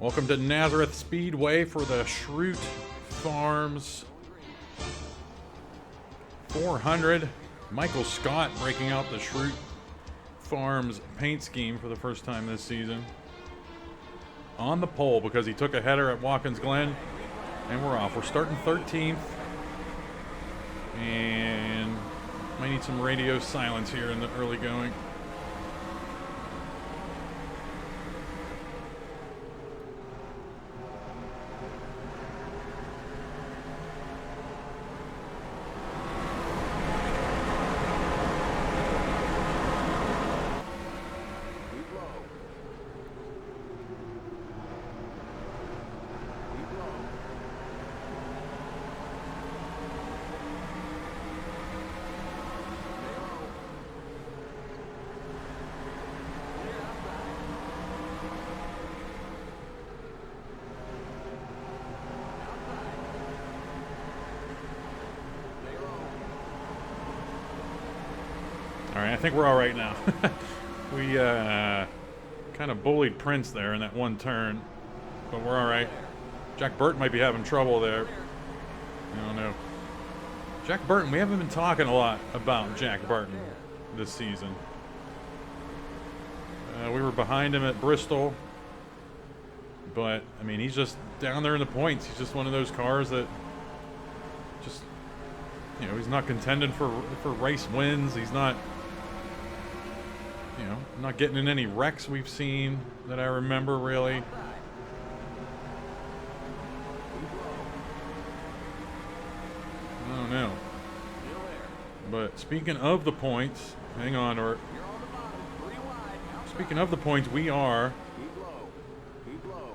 Welcome to Nazareth Speedway for the Schrute Farms 400. Michael Scott breaking out the Schrute Farms paint scheme for the first time this season. On the pole because he took a header at Watkins Glen. And we're off. We're starting 13th. And might need some radio silence here in the early going. I think we're all right now. We kind of bullied Prince there in that one turn, but we're all right. Jack Burton might be having trouble there. I don't know. Jack Burton, we haven't been talking a lot about Jack Burton this season. We were behind him at Bristol, but I mean, he's just down there in the points. He's just one of those cars that just, you know, he's not contending for race wins. He's not, you know, not getting in any wrecks we've seen that I remember, really. I don't know. But speaking of the points, hang on, or speaking of the points, we are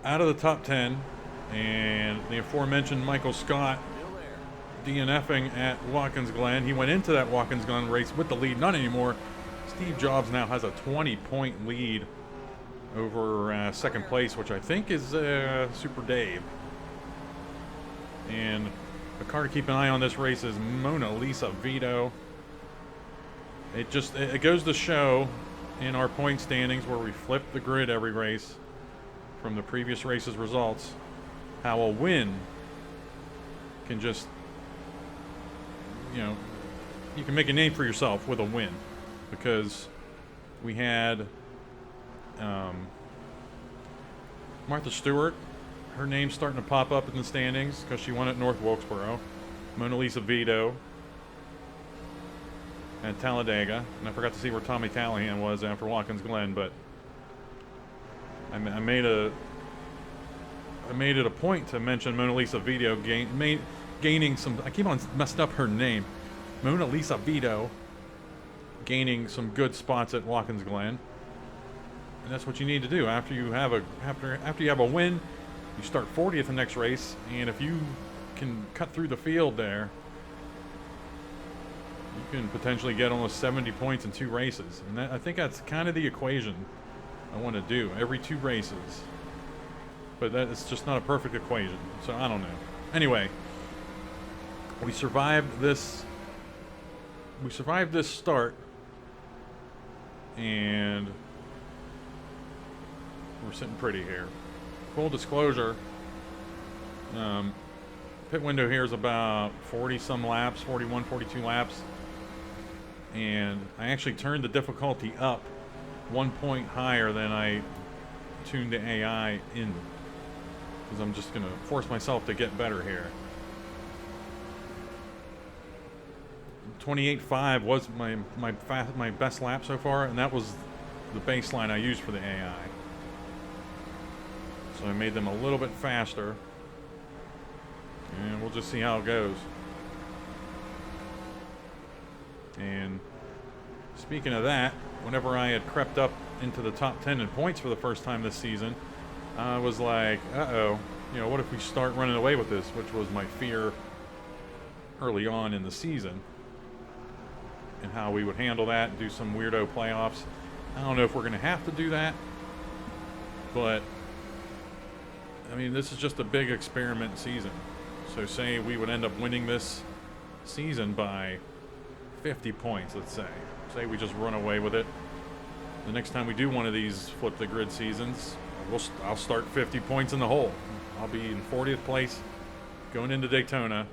out of the top 10, and the aforementioned Michael Scott DNFing at Watkins Glen. He went into that Watkins Glen race with the lead, not anymore. Steve Jobs now has a 20-point lead over second place, which I think is Super Dave. And the car to keep an eye on this race is Mona Lisa Vito. It goes to show in our point standings, where we flip the grid every race from the previous race's results, how a win can just, you know, you can make a name for yourself with a win. Because we had Martha Stewart, her name's starting to pop up in the standings because she won at North Wilkesboro. Mona Lisa Vito at Talladega, and I forgot to see where Tommy Callahan was after Watkins Glen, but I made it a point to mention Mona Lisa Vito gaining some. I keep on messing up her name, Mona Lisa Vito. Gaining some good spots at Watkins Glen, and that's what you need to do after you have a win. You start 40th the next race, and if you can cut through the field there, you can potentially get almost 70 points in 2 races. And I think that's kind of the equation I want to do every 2 races. But that is just not a perfect equation, so I don't know. Anyway, we survived this start. And we're sitting pretty here. Full disclosure, pit window here is about 40 some laps, 41, 42 laps. And I actually turned the difficulty up 1 point higher than I tuned the AI in. Because I'm just going to force myself to get better here. 28.5 was my best lap so far, and that was the baseline I used for the AI. So I made them a little bit faster, and we'll just see how it goes. And speaking of that, whenever I had crept up into the top 10 in points for the first time this season, I was like, uh-oh, you know, what if we start running away with this, which was my fear early on in the season. And how we would handle that and do some weirdo playoffs. I don't know if we're going to have to do that, but I mean, this is just a big experiment season. So say we would end up winning this season by 50 points, let's say. Say we just run away with it. The next time we do one of these flip the grid seasons, I'll start 50 points in the hole. I'll be in 40th place going into Daytona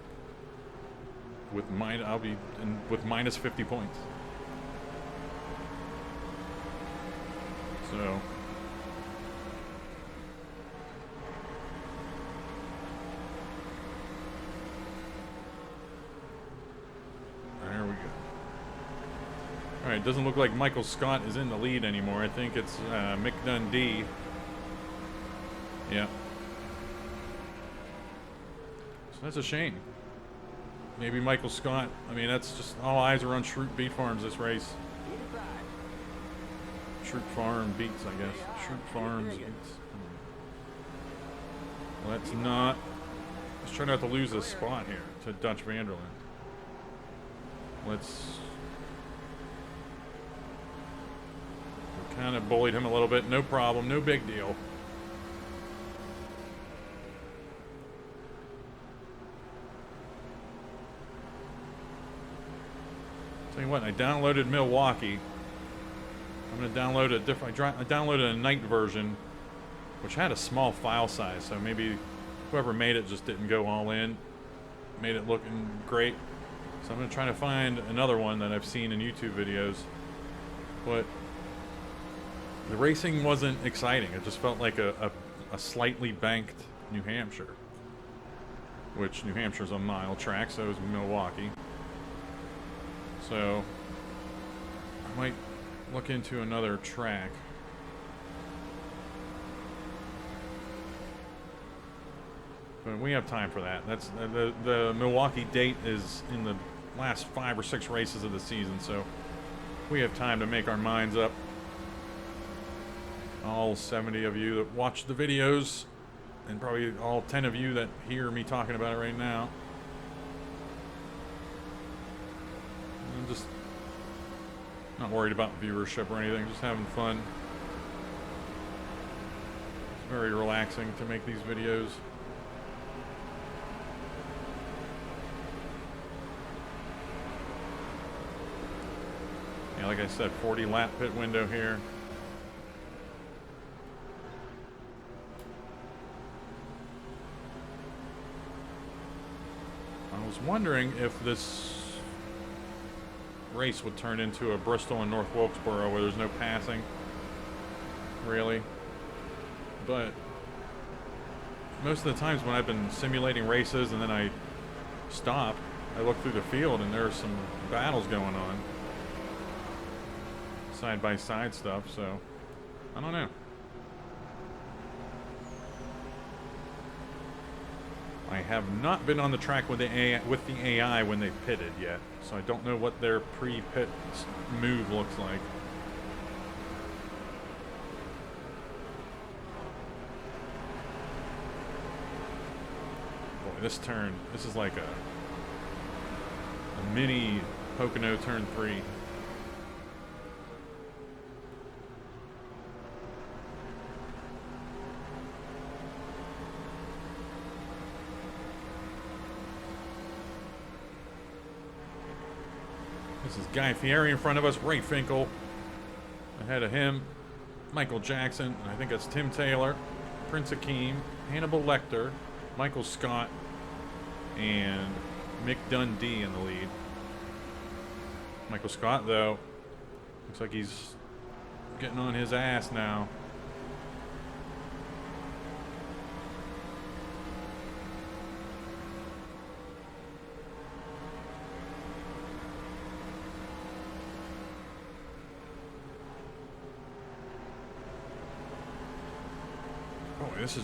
with with minus 50 points. So there we go. All right, doesn't look like Michael Scott is in the lead anymore. I think it's Mick Dundee. Yeah. So that's a shame. Maybe Michael Scott. I mean, that's just all eyes are on Schrute Beet Farms this race. Schrute Farm beats, I guess. Schrute Farms beats. Let's not. Let's try not to lose a spot here to Dutch Vanderland. Let's. We kind of bullied him a little bit. No problem. No big deal. Tell you what, I downloaded Milwaukee. I'm going to download a different. I downloaded a night version, which had a small file size, so maybe whoever made it just didn't go all in. Made it looking great. So I'm going to try to find another one that I've seen in YouTube videos. But the racing wasn't exciting. It just felt like a slightly banked New Hampshire. Which New Hampshire's a mile track, so is Milwaukee. So I might look into another track. But we have time for that. That's the Milwaukee date is in the last 5 or 6 races of the season, so we have time to make our minds up. All 70 of you that watch the videos, and probably all 10 of you that hear me talking about it right now. I'm just not worried about viewership or anything, just having fun. It's very relaxing to make these videos. Yeah, like I said, 40 lap pit window here. I was wondering if this race would turn into a Bristol and North Wilkesboro where there's no passing, really. But most of the times when I've been simulating races and then I stop, I look through the field and there's some battles going on. Side-by-side stuff, so I don't know. I have not been on the track with the AI when they pitted yet, so I don't know what their pre-pit move looks like. Boy, this turn, this is like a mini Pocono turn 3. This is Guy Fieri in front of us, Ray Finkel ahead of him, Michael Jackson, and I think that's Tim Taylor, Prince Akeem, Hannibal Lecter, Michael Scott, and Mick Dundee in the lead. Michael Scott, though, looks like he's getting on his ass now.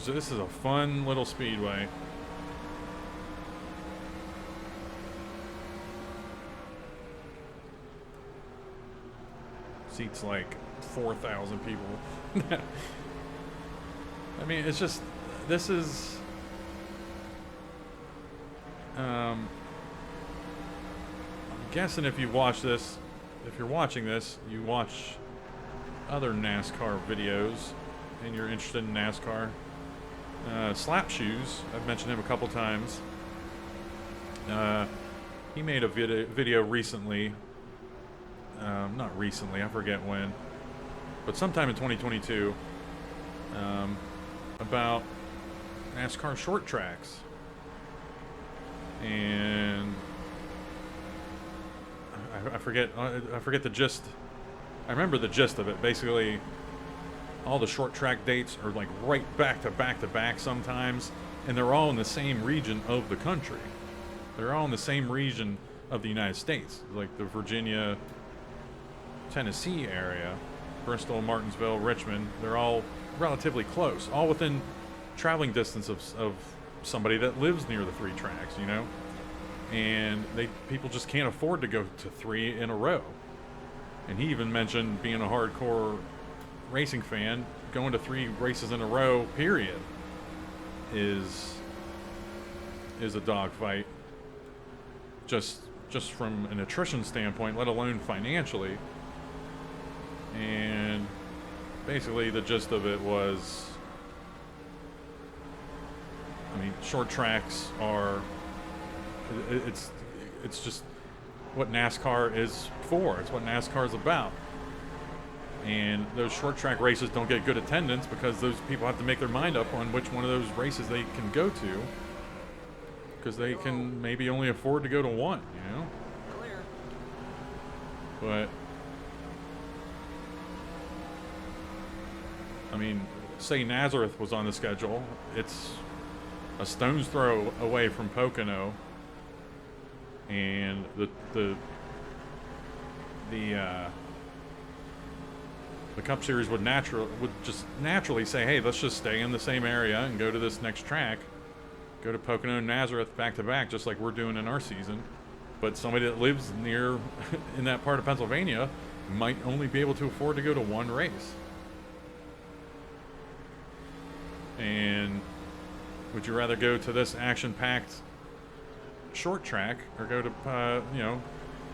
This is a fun little speedway. Seats like 4,000 people. I mean, it's just, this is I'm guessing if you watch this, if you're watching this, you watch other NASCAR videos and you're interested in NASCAR. Slap Shoes, I've mentioned him a couple times. He made a video recently. Not recently, I forget when, but sometime in 2022. about NASCAR short tracks. And I forget the gist. I remember the gist of it. Basically, all the short track dates are like right back to back to back sometimes, and they're all in the same region of the country. They're all in the same region of the United States, like the Virginia, Tennessee area, Bristol, Martinsville, Richmond. They're all relatively close, all within traveling distance of somebody that lives near the 3 tracks, you know? And people just can't afford to go to 3 in a row. And he even mentioned being a hardcore racing fan, going to 3 races in a row, period, is a dogfight. Just from an attrition standpoint, let alone financially. And basically the gist of it was, I mean, short tracks are, it's just what NASCAR is for. It's what NASCAR is about. And those short track races don't get good attendance because those people have to make their mind up on which one of those races they can go to, because they can maybe only afford to go to one, you know? But I mean, say Nazareth was on the schedule, it's a stone's throw away from Pocono, and the Cup Series would just naturally say, hey, let's just stay in the same area and go to this next track, go to Pocono and Nazareth back to back, just like we're doing in our season. But somebody that lives near in that part of Pennsylvania might only be able to afford to go to one race. And would you rather go to this action-packed short track or go to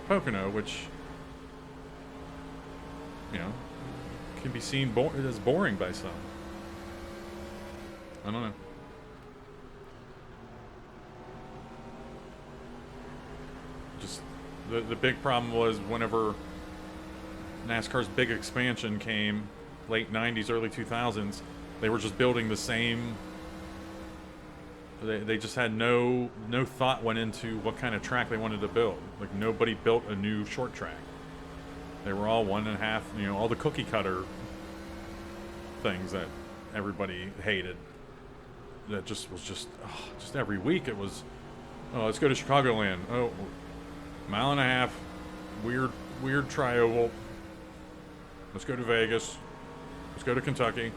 Pocono, which, you know, can be seen as boring by some? I don't know. Just the big problem was whenever NASCAR's big expansion came, late 90s, early 2000s, they were just building the same. They just had no thought went into what kind of track they wanted to build. Like, nobody built a new short track. They were all 1.5, you know, all the cookie cutter things that everybody hated. That just was just every week it was, oh, let's go to Chicagoland. Oh, 1.5 miles, weird tri-oval. Let's go to Vegas. Let's go to Kentucky.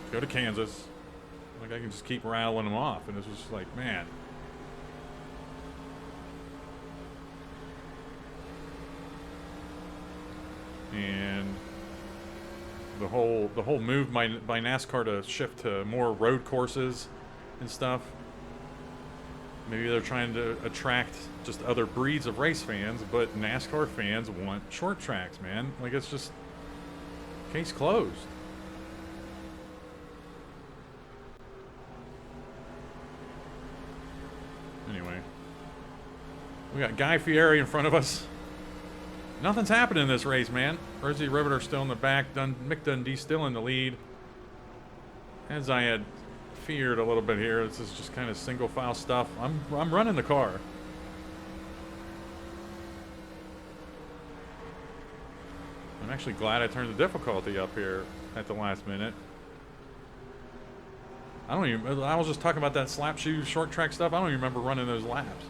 Let's go to Kansas. Like, I can just keep rattling them off, and it's just like, man. And the whole move by NASCAR to shift to more road courses and stuff. Maybe they're trying to attract just other breeds of race fans, but NASCAR fans want short tracks, man. Like, it's just case closed. Anyway, we got Guy Fieri in front of us. Nothing's happening in this race, man. Rosie Riveter still in the back. Mick Dundee still in the lead. As I had feared a little bit here, this is just kind of single file stuff. I'm running the car. I'm actually glad I turned the difficulty up here at the last minute. I was just talking about that slap shoe short track stuff. I don't even remember running those laps.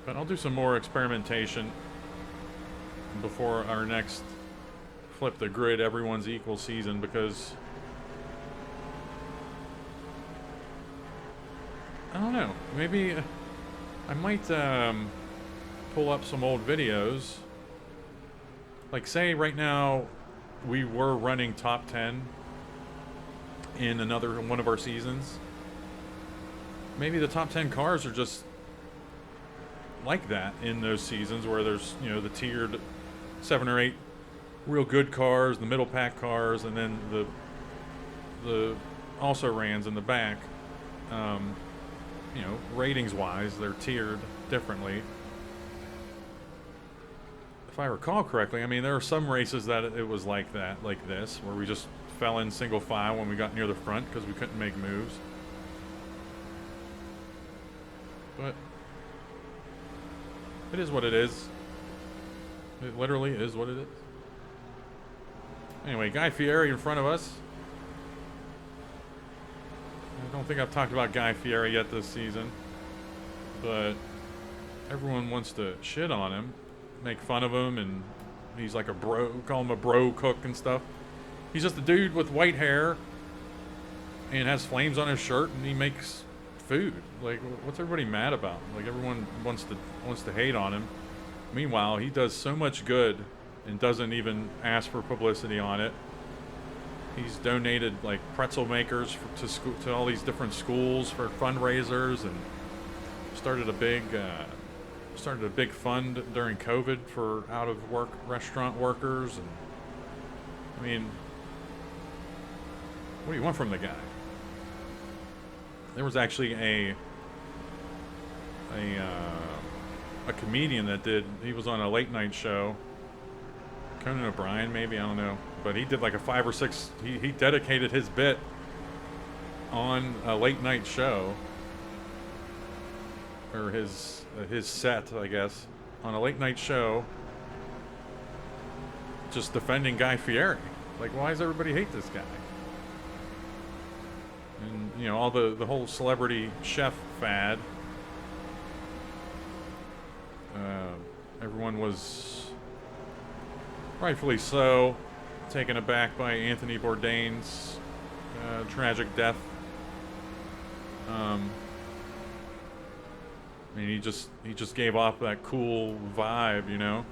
But I'll do some more experimentation before our next flip the grid everyone's equal season, because I don't know, maybe I might pull up some old videos. Like, say right now we were running top 10 in another one of our seasons. Maybe the top 10 cars are just like that in those seasons, where there's, you know, the tiered 7 or 8 real good cars, the middle pack cars, and then the the also-rans in the back, you know, ratings-wise, they're tiered differently. If I recall correctly, I mean, there are some races that it was like that, like this, where we just fell in single file when we got near the front because we couldn't make moves. But it is what it is. It literally is what it is. Anyway, Guy Fieri in front of us. I don't think I've talked about Guy Fieri yet this season, but everyone wants to shit on him, make fun of him, and he's like a bro, call him a bro cook and stuff. He's just a dude with white hair and has flames on his shirt, and he makes food. Like, what's everybody mad about? Like, everyone wants to hate on him. Meanwhile, he does so much good and doesn't even ask for publicity on it. He's donated like pretzel makers to all these different schools for fundraisers, and started a big fund during COVID for out of work restaurant workers. And I mean, what do you want from the guy? There was actually a comedian that he was on a late night show, Conan O'Brien maybe, I don't know, but he did like a 5 or 6, he dedicated his bit on a late night show, or his set, I guess, on a late night show, just defending Guy Fieri. Like, why does everybody hate this guy? And, you know, all the whole celebrity chef fad. Everyone was, rightfully so, taken aback by Anthony Bourdain's tragic death. I mean, he just gave off that cool vibe, you know,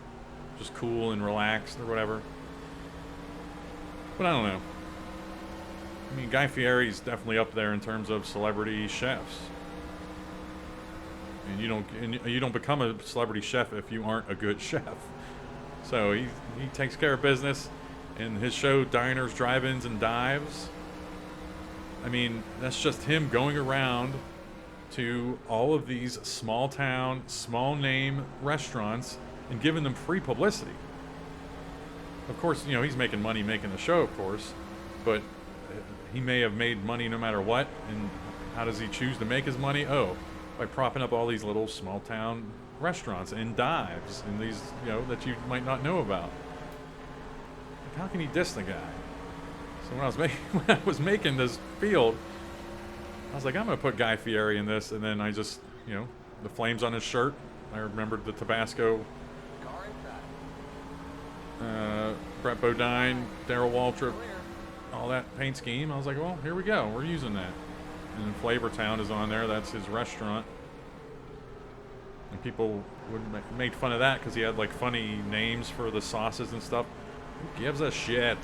just cool and relaxed or whatever. But I don't know. I mean, Guy Fieri's definitely up there in terms of celebrity chefs. And you don't become a celebrity chef if you aren't a good chef. So he takes care of business, and his show Diners, Drive-Ins, and Dives, I mean, that's just him going around to all of these small town, small name restaurants and giving them free publicity. Of course, you know, he's making money making the show, of course, but he may have made money no matter what. And how does he choose to make his money? Oh, by propping up all these little small town restaurants and dives and these, you know, that you might not know about. Like, how can he diss the guy? So when I was making this field, I was like, I'm gonna put Guy Fieri in this, and then I just, you know, the flames on his shirt. I remembered the Tabasco. Brett Bodine, Darrell Waltrip, all that paint scheme. I was like, well, here we go. We're using that. And then Flavortown is on there. That's his restaurant. And people made fun of that because he had like funny names for the sauces and stuff. Who gives a shit?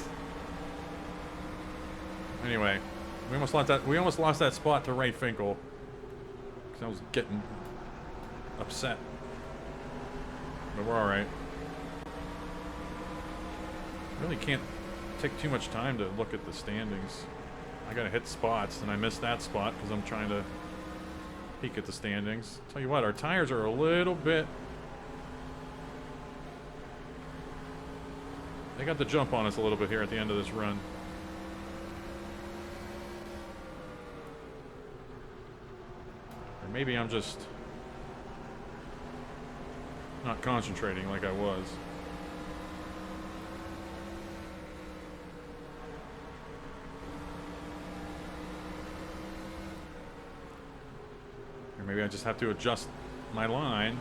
Anyway, we almost lost that spot to Ray Finkel because I was getting upset. But we're all right. Really can't take too much time to look at the standings. I gotta hit spots, and I missed that spot because I'm trying to peek at the standings. Tell you what, our tires are a little bit... They got the jump on us a little bit here at the end of this run. Or maybe I'm just not concentrating like I was. Maybe I just have to adjust my line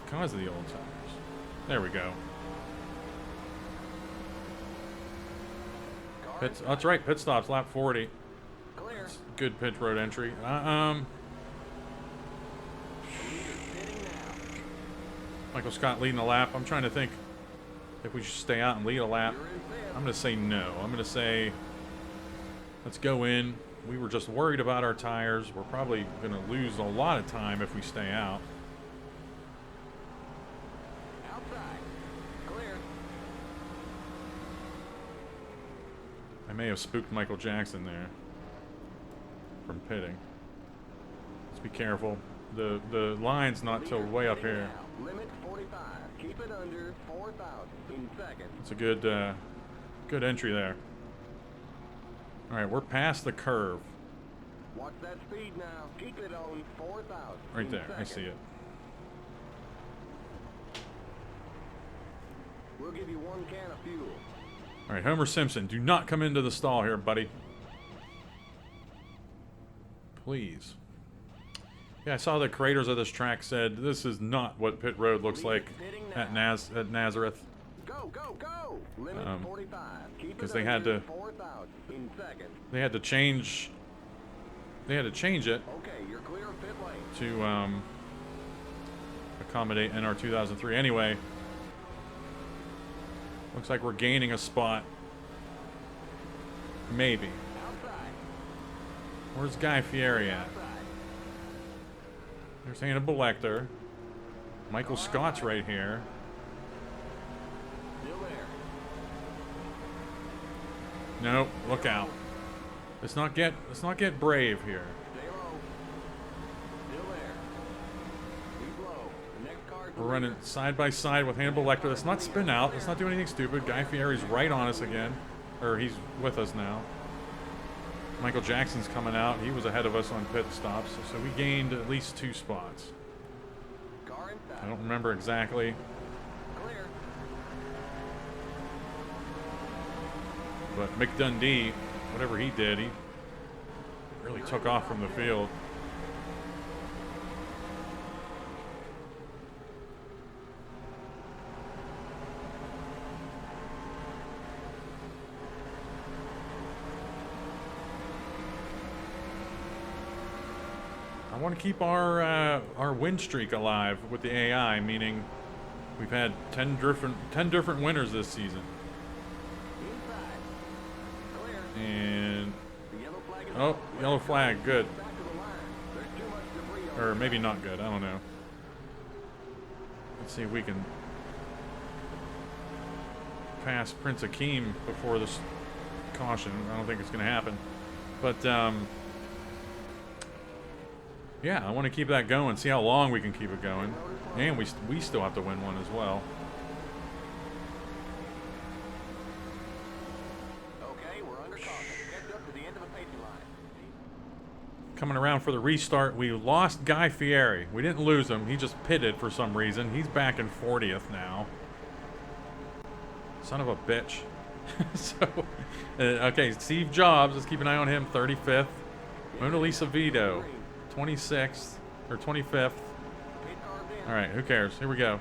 because of the old tires. There we go. That's right, pit stops, lap 40. Clear. Good pit road entry. Michael Scott leading the lap. I'm trying to think if we should stay out and lead a lap. I'm going to say no. I'm going to say let's go in. We were just worried about our tires. We're probably going to lose a lot of time if we stay out. Outside. Clear. I may have spooked Michael Jackson there from pitting. Let's be careful. The line's not till way up here. Limit 45. Keep it under 4,000 in seconds. It's a good entry there. All right, we're past the curve. Watch that speed now. Keep it on 4,000. Right there, I see it. We'll give you 1 can of fuel. All right, Homer Simpson, do not come into the stall here, buddy. Please. Yeah, I saw the creators of this track said this is not what pit road looks like at Nazareth. Go, go, go! Limit 45. Because they had to 4,000 in seconds. they had to change it Okay, you're clear of pit lane. to accommodate NR2003. Anyway, looks like we're gaining a spot. Maybe. Outside. Where's Guy Fieri at? Outside. There's Hannibal Lecter. Michael Scott's right here. Still there. No, look out. Let's not get brave here. Stay low. Still there. Keep low. The next car's We're running side by side with Hannibal Lecter. Let's not spin out. Let's not do anything stupid. Guy Fieri's right on us again. Or he's with us now. Michael Jackson's coming out. He was ahead of us on pit stops. So we gained at least 2 spots. car inside. I don't remember exactly. Clear. But McDundee, whatever he did, he really took off from the field. I want to keep our win streak alive with the AI, meaning we've had 10 different winners this season. Inside. Clear. And The yellow flag is oh, up. yellow flag, good. Back to the line. There's too much debris on Or maybe not good, I don't know. Let's see if we can pass Prince Akeem before this caution. I don't think it's going to happen. But, yeah, I want to keep that going, see how long we can keep it going. And we still have to win one as well. Okay, we're under caution. Head up to the end of the pacing line. Coming around for the restart, we lost Guy Fieri. We didn't lose him, he just pitted for some reason. He's back in 40th now. Son of a bitch. So, okay, Steve Jobs, let's keep an eye on him, 35th. Mona Lisa Vito, 26th, or 25th. Pit car's in. All right, who cares? Here we go.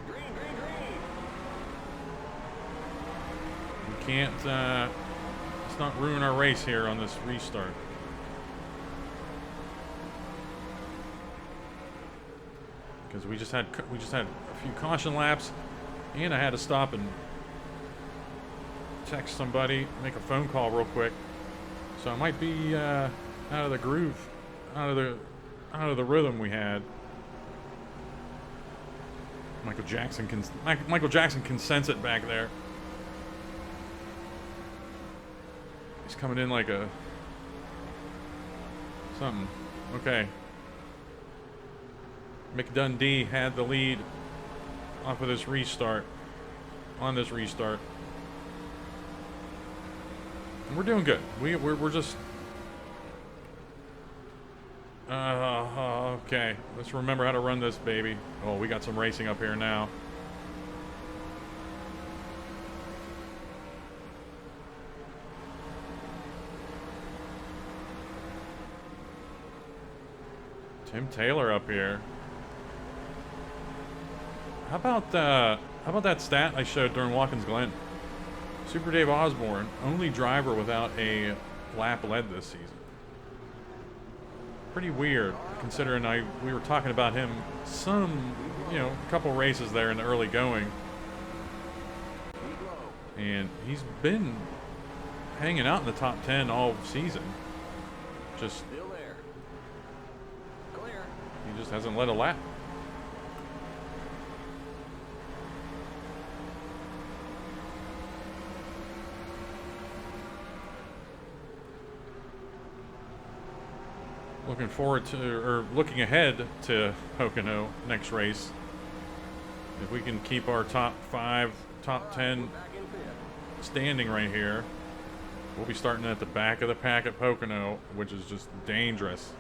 Green, green, green. We can't, let's not ruin our race here on this restart. Because we just had a few caution laps, and I had to stop and text somebody, make a phone call real quick. So I might be out of the groove, out of the rhythm we had. Michael Jackson can sense it back there. He's coming in like a something. Okay. McDundee had the lead off of this restart. On this restart. And we're doing good. We're just okay. Let's remember how to run this baby. Oh, we got some racing up here now. Tim Taylor up here. How about that stat I showed during Watkins Glen? Super Dave Osborne, only driver without a lap led this season. Pretty weird, considering we were talking about him a couple races there in the early going. And he's been hanging out in the top 10 all season. Just Still there. Clear. he just hasn't led a lap. Looking forward to, or looking ahead to Pocono next race. If we can keep our top 5, top 10 standing right here, we'll be starting at the back of the pack at Pocono, which is just dangerous.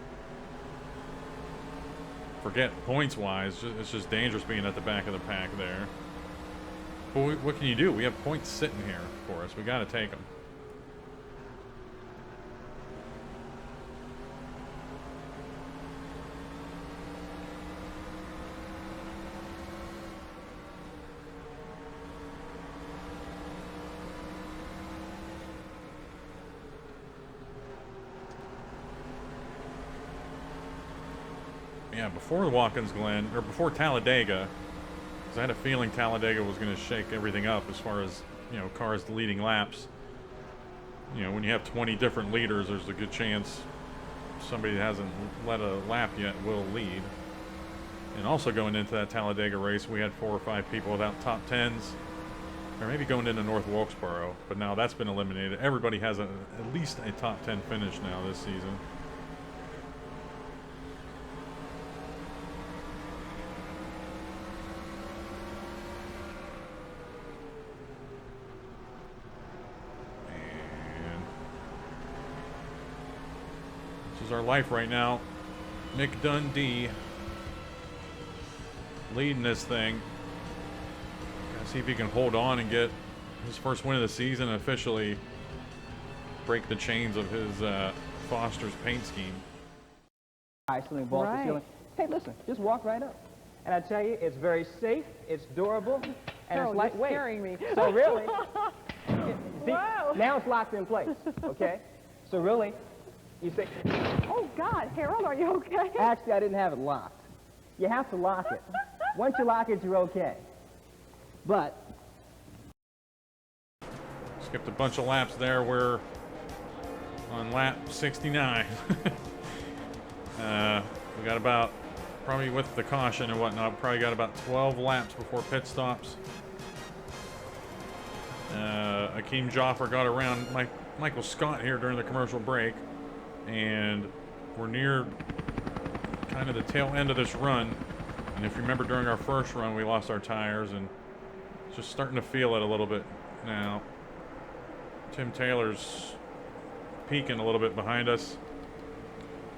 Forget points-wise, it's just dangerous being at the back of the pack there. But what can you do? We have points sitting here for us. We got to take them. Yeah, before the Watkins Glen, or before Talladega, because I had a feeling Talladega was going to shake everything up as far as, you know, cars leading laps. You know, when you have 20 different leaders, there's a good chance somebody that hasn't led a lap yet will lead. And also going into that Talladega race, we had 4 or 5 people without top 10s, or maybe going into North Wilkesboro, but now that's been eliminated. Everybody has at least a top 10 finish now this season. Is our life right now. Nick Dundee leading this thing. Gotta see if he can hold on and get his first win of the season and officially break the chains of his Foster's paint scheme. Ceiling, vault the ceiling. Hey, listen, just walk right up. And I tell you, it's very safe, it's durable, and it's lightweight. You're scaring me. So really, see, Wow. now it's locked in place, okay? So really, you say, Oh, God, Harold, are you okay? actually, I didn't have it locked. You have to lock it. Once you lock it, you're okay. But Skipped a bunch of laps there. We're on lap 69. We got about, probably with the caution and whatnot, probably got about 12 laps before pit stops. Akeem Joffer got around Michael Scott here during the commercial break, and we're near kind of the tail end of this run. And if you remember, during our first run, we lost our tires, and it's just starting to feel it a little bit now. Tim Taylor's peeking a little bit behind us.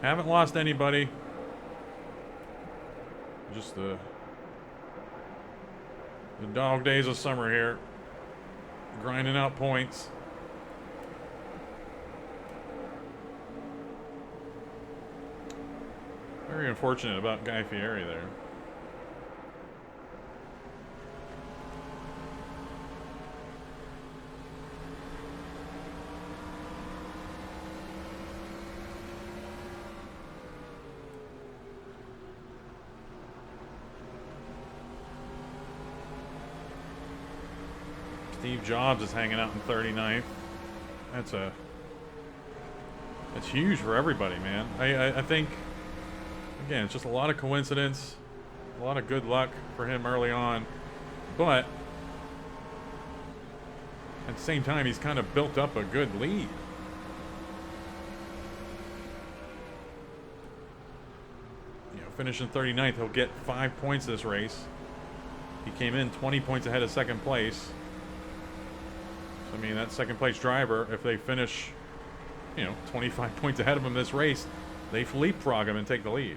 Haven't lost anybody. Just the dog days of summer here. Grinding out points. Very unfortunate about Guy Fieri there. Steve Jobs is hanging out in 39th. That's huge for everybody, man. I think, again, it's just a lot of coincidence, a lot of good luck for him early on, but at the same time, he's kind of built up a good lead. You know, finishing 39th, he'll get 5 points this race. He came in 20 points ahead of second place. So, I mean, that second place driver, if they finish, you know, 25 points ahead of him this race, they leapfrog him and take the lead.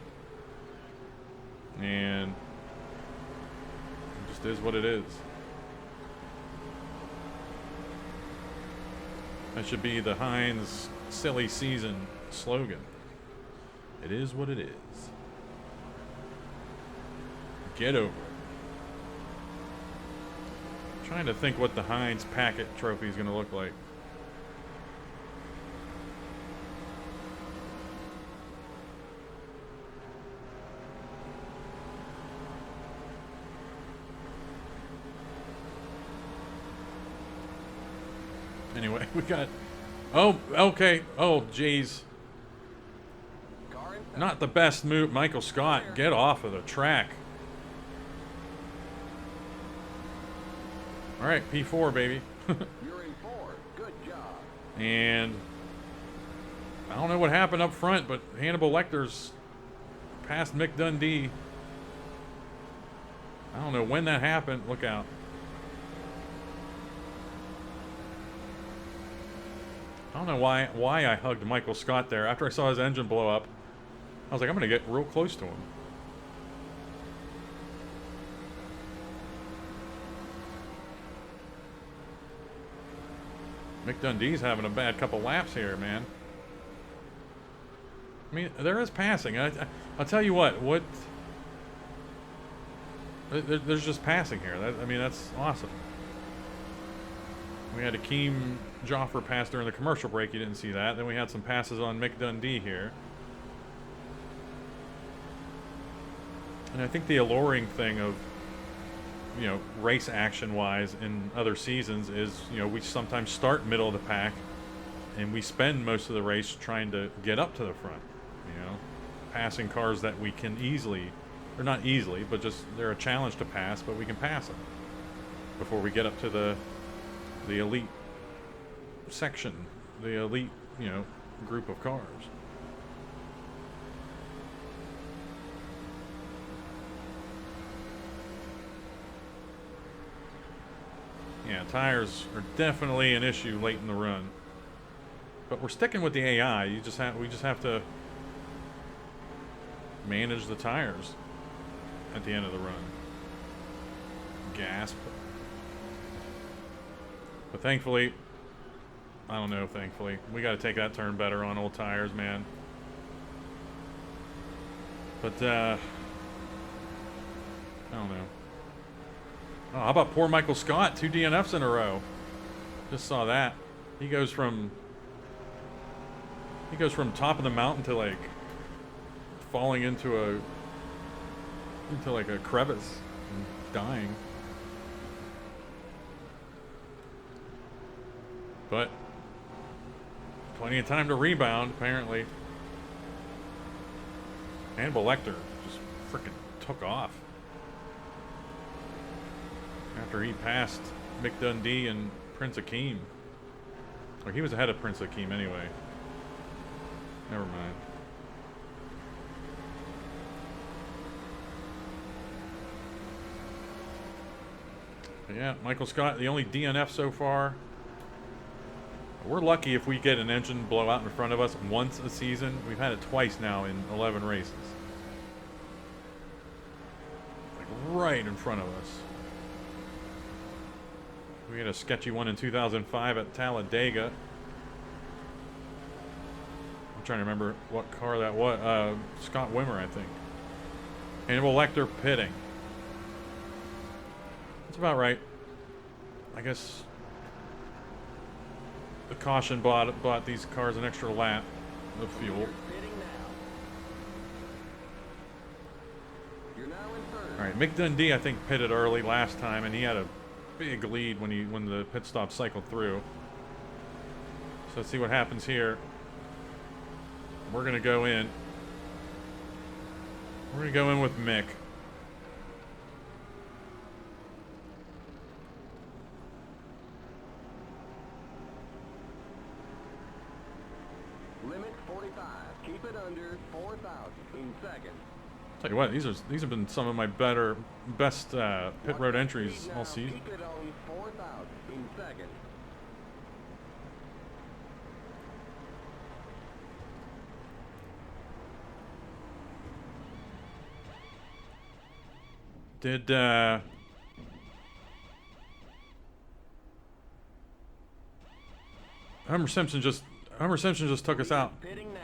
And it just is what it is. That should be the Heinz Silly season slogan. It is what it is. Get over it. Trying to think what the Heinz Packet trophy is going to look like. Anyway, we got... Oh, okay. Oh, geez. Not the best move. Michael Scott, get off of the track. All right, P4, baby. You're in 4. Good job. And I don't know what happened up front, but Hannibal Lecter's passed Mick Dundee. I don't know when that happened. Look out. I don't know why I hugged Michael Scott there. After I saw his engine blow up, I was like, I'm going to get real close to him. Mick Dundee's having a bad couple laps here, man. I mean, there is passing. I'll tell you what there's just passing here. I mean, that's awesome. We had Akeem Joffer pass during the commercial break. You didn't see that. Then we had some passes on Mick Dundee here. And I think the alluring thing of, you know, race action-wise in other seasons is, you know, we sometimes start middle of the pack and we spend most of the race trying to get up to the front, you know, passing cars that we can easily, or not easily, but just they're a challenge to pass, but we can pass them before we get up to the elite section, the elite, you know, group of cars. Yeah, tires are definitely an issue late in the run, but we're sticking with the AI. We just have to manage the tires at the end of the run. Gasp. But thankfully, I don't know, thankfully, we got to take that turn better on old tires, man. But, I don't know. Oh, how about poor Michael Scott? 2 DNFs in a row. Just saw that. He goes from top of the mountain to like falling into like a crevice and dying. But plenty of time to rebound, apparently. Hannibal Lecter just freaking took off after he passed Mick Dundee and Prince Akeem. Or he was ahead of Prince Akeem anyway. Never mind. But yeah, Michael Scott, the only DNF so far. We're lucky if we get an engine blowout in front of us once a season. We've had it twice now in 11 races. Like right in front of us. We had a sketchy one in 2005 at Talladega. I'm trying to remember what car that was. Scott Wimmer, I think. Hannibal Lecter pitting. That's about right. I guess the caution bought these cars an extra lap of fuel. All right, Mick Dundee, I think, pitted early last time, and he had a big lead when the pit stop cycled through. So let's see what happens here. We're gonna go in. We're gonna go in with Mick. Limit 45. Keep it under 4,000 in seconds. Tell you what, these have been some of my best pit road entries all season. Keep it on 4,000 in seconds. Did Homer Simpson just took us out. Pitting now.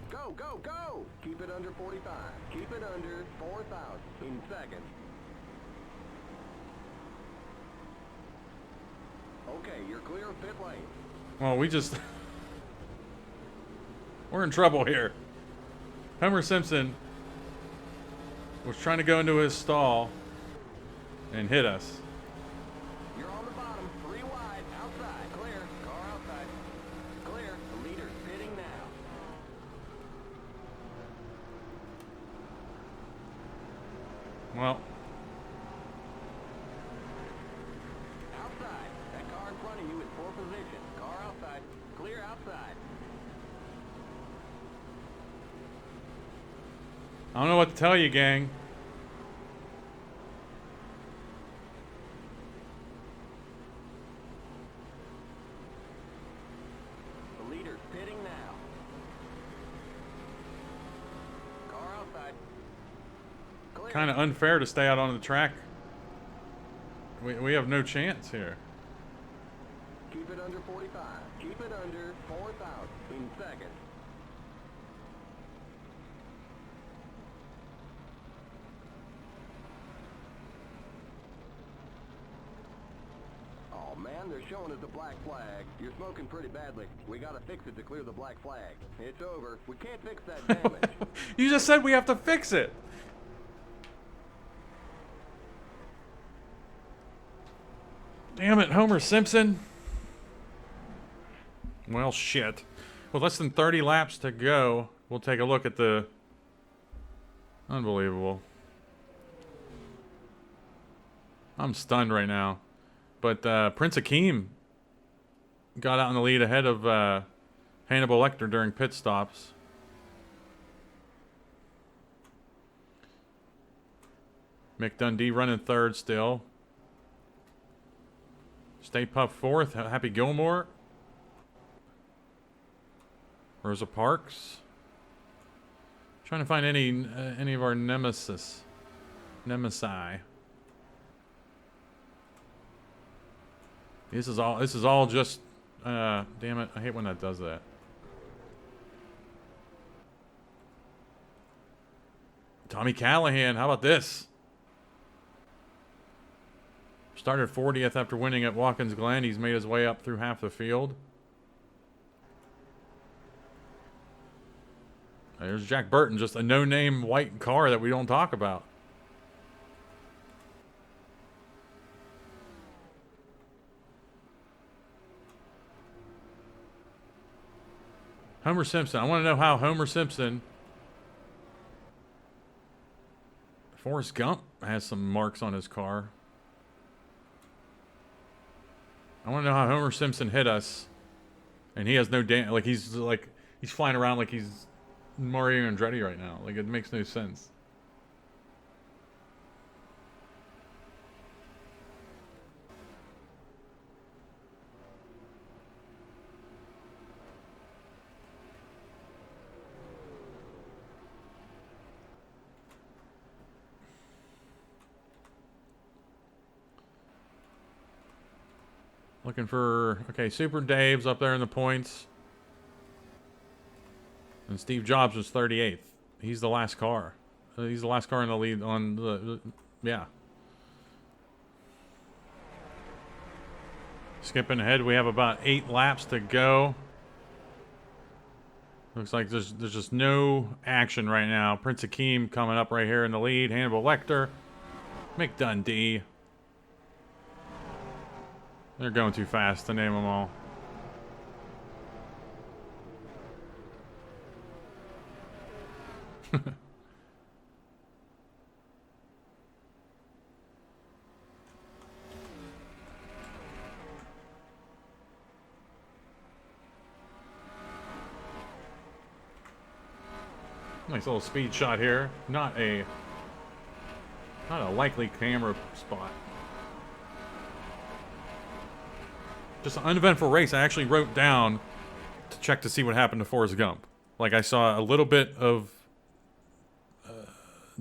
Go, go, go! Keep it under 45. Keep it under 4,000 in seconds. Okay, you're clear of pit lane. Well, we're in trouble here. Homer Simpson was trying to go into his stall and hit us. You're on the bottom, 3 wide, outside, clear, car outside, clear, the leader's pitting now. Well, Outside, that car in front of you is 4th position, car outside, clear outside. I don't know what to tell you, gang. The leader's pitting now. Car outside. Clear. Kind of unfair to stay out on the track. We have no chance here. Keep it under 45. Keep it under 4,000 in seconds. Oh man, they're showing us the black flag. You're smoking pretty badly. We gotta fix it to clear the black flag. It's over. We can't fix that damage. You just said we have to fix it. Damn it, Homer Simpson. Well, shit. With less than 30 laps to go, we'll take a look at the... Unbelievable. I'm stunned right now. But Prince Akeem got out in the lead ahead of Hannibal Lecter during pit stops. Mick Dundee running third still. Stay Puft fourth. Happy Gilmore. Rosa Parks. Trying to find any of our nemesi. This is all just damn it, I hate when that does that. Tommy Callahan, how about this? Started 40th after winning at Watkins Glen. He's made his way up through half the field. There's Jack Burton, just a no-name white car that we don't talk about. Homer Simpson. I want to know how Homer Simpson... Forrest Gump has some marks on his car. I want to know how Homer Simpson hit us, and he has no damn. Like he's flying around like he's Mario Andretti right now. Like it makes no sense. Looking for, okay, Super Dave's up there in the points. And Steve Jobs was 38th. He's the last car. He's the last car in the lead on the yeah. Skipping ahead, we have about 8 laps to go. Looks like there's just no action right now. Prince Akeem coming up right here in the lead. Hannibal Lecter. Mick Dundee. They're going too fast to name them all. Nice little speed shot here. Not a likely camera spot. Just an uneventful race. I actually wrote down to check to see what happened to Forrest Gump. Like I saw a little bit of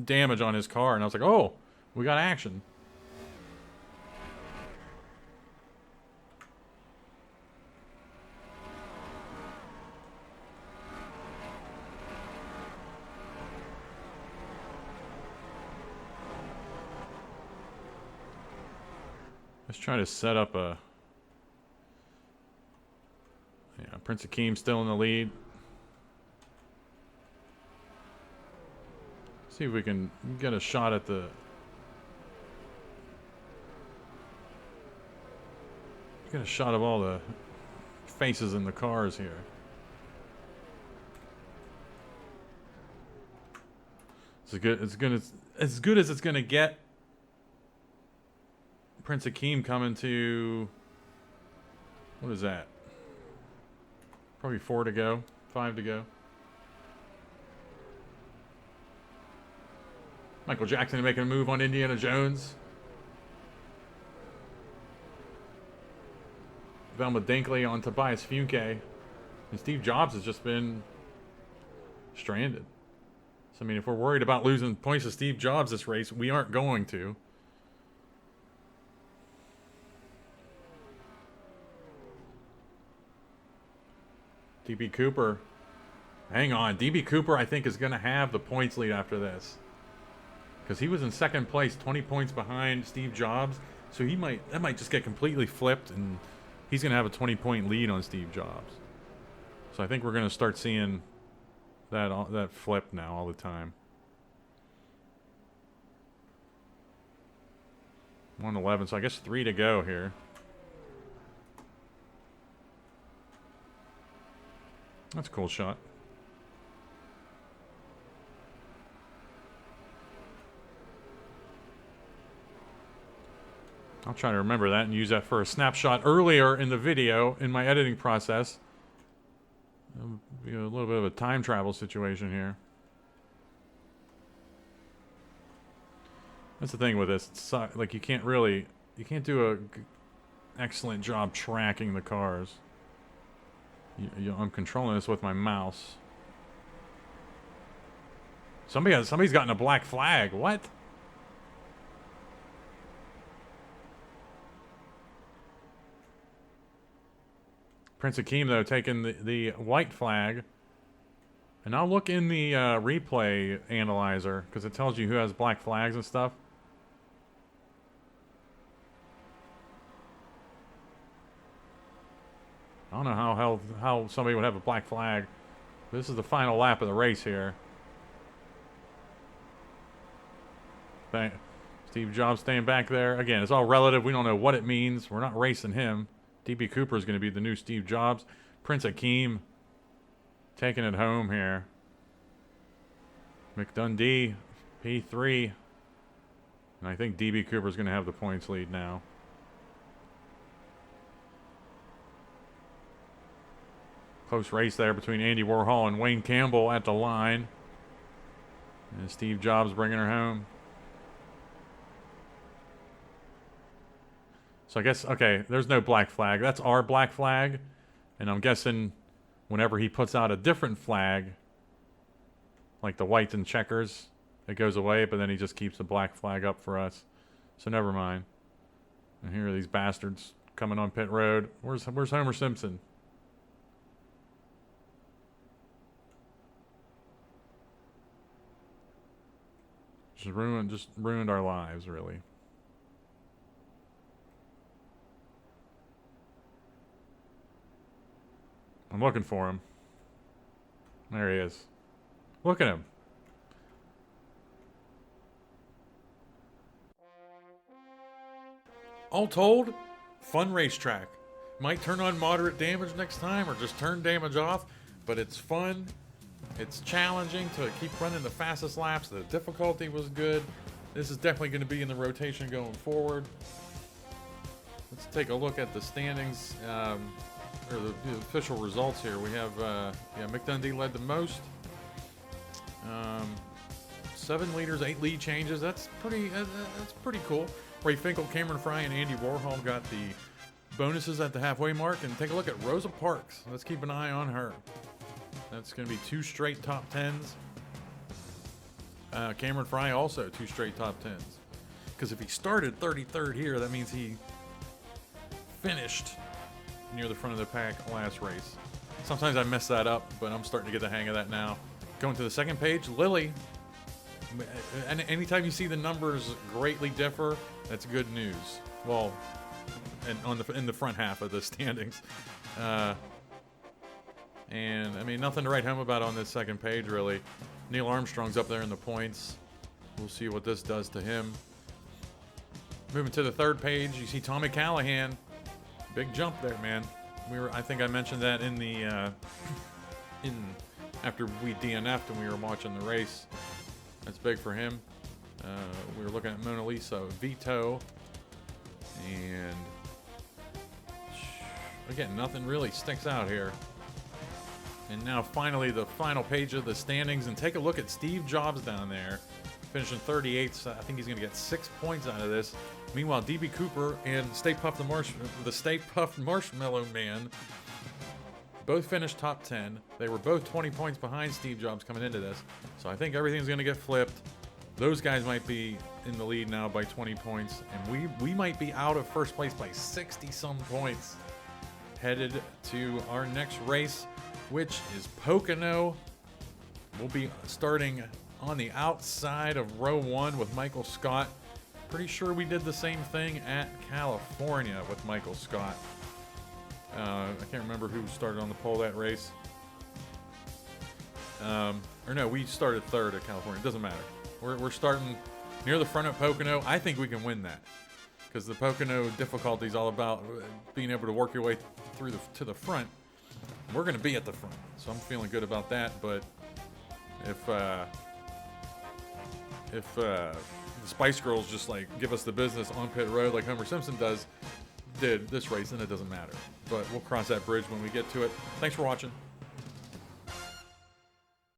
damage on his car, and I was like, "Oh, we got action." Let's try to set up a... Yeah, Prince Akeem still in the lead. See if we can get a shot at the... Get a shot of all the faces in the cars here. It's as good as it's gonna get. Prince Akeem coming to... What is that? Probably 4 to go. 5 to go. Michael Jackson making a move on Indiana Jones. Velma Dinkley on Tobias Funke. And Steve Jobs has just been stranded. So, I mean, if we're worried about losing points to Steve Jobs this race, we aren't going to. DB Cooper. Hang on. DB Cooper, I think, is going to have the points lead after this. Because he was in second place, 20 points behind Steve Jobs. So that might just get completely flipped, and he's going to have a 20-point lead on Steve Jobs. So I think we're going to start seeing that flip now all the time. 111, so I guess 3 to go here. That's a cool shot. I'll try to remember that and use that for a snapshot earlier in the video in my editing process. It'll be a little bit of a time travel situation here. That's the thing with this. It's like you can't do a excellent job tracking the cars. I'm controlling this with my mouse. Somebody's gotten a black flag. What? Prince Akeem, though, taking the white flag. And I'll look in the replay analyzer, because it tells you who has black flags and stuff. I don't know how somebody would have a black flag. This is the final lap of the race here. Steve Jobs staying back there. Again, it's all relative. We don't know what it means. We're not racing him. DB Cooper is going to be the new Steve Jobs. Prince Akeem taking it home here. McDundee, P3. And I think DB Cooper is going to have the points lead now. Close race there between Andy Warhol and Wayne Campbell at the line. And Steve Jobs bringing her home. So I guess, okay, there's no black flag. That's our black flag. And I'm guessing whenever he puts out a different flag, like the white and checkers, it goes away, but then he just keeps the black flag up for us. So never mind. And here are these bastards coming on pit road. Where's Homer Simpson? Just ruined our lives, really. I'm looking for him. There he is. Look at him. All told, fun racetrack. Might turn on moderate damage next time or just turn damage off, but it's fun. It's challenging to keep running the fastest laps. The difficulty was good. This is definitely going to be in the rotation going forward. Let's take a look at the standings. Or the official results here. We have McDundee led the most. 7 leaders, 8 lead changes. That's pretty cool. Ray Finkel, Cameron Fry, and Andy Warhol got the bonuses at the halfway mark. And take a look at Rosa Parks. Let's keep an eye on her. That's going to be 2 straight top 10s. Cameron Fry also 2 straight top 10s. Because if he started 33rd here, that means he finished near the front of the pack last race. Sometimes I mess that up, but I'm starting to get the hang of that now. Going to the second page, Lily. And anytime you see the numbers greatly differ, that's good news. Well, and in the front half of the standings. And I mean, nothing to write home about on this second page, really. Neil Armstrong's up there in the points. We'll see what this does to him. Moving to the third page, you see Tommy Callahan. Big jump there, man. I think I mentioned that in the after we DNF'd and we were watching the race. That's big for him. We were looking at Mona Lisa Vito, and again, nothing really sticks out here. And now finally the final page of the standings, and take a look at Steve Jobs down there. finishing 38th. So I think he's going to get 6 points out of this. Meanwhile, DB Cooper and Stay Puft Marshmallow Man both finished top 10. They were both 20 points behind Steve Jobs coming into this. So I think everything's going to get flipped. Those guys might be in the lead now by 20 points. And we might be out of first place by 60-some points. Headed to our next race, which is Pocono. We'll be starting on the outside of row 1 with Michael Scott. Pretty sure we did the same thing at California with Michael Scott. I can't remember who started on the pole that race. Or no, we started 3rd at California. It doesn't matter. We're starting near the front of Pocono. I think we can win that, because the Pocono difficulty is all about being able to work your way through to the front. We're going to be at the front, so I'm feeling good about that. But if the Spice Girls just like give us the business on pit road like Homer Simpson did this race, then it doesn't matter. But we'll cross that bridge when we get to it. Thanks for watching.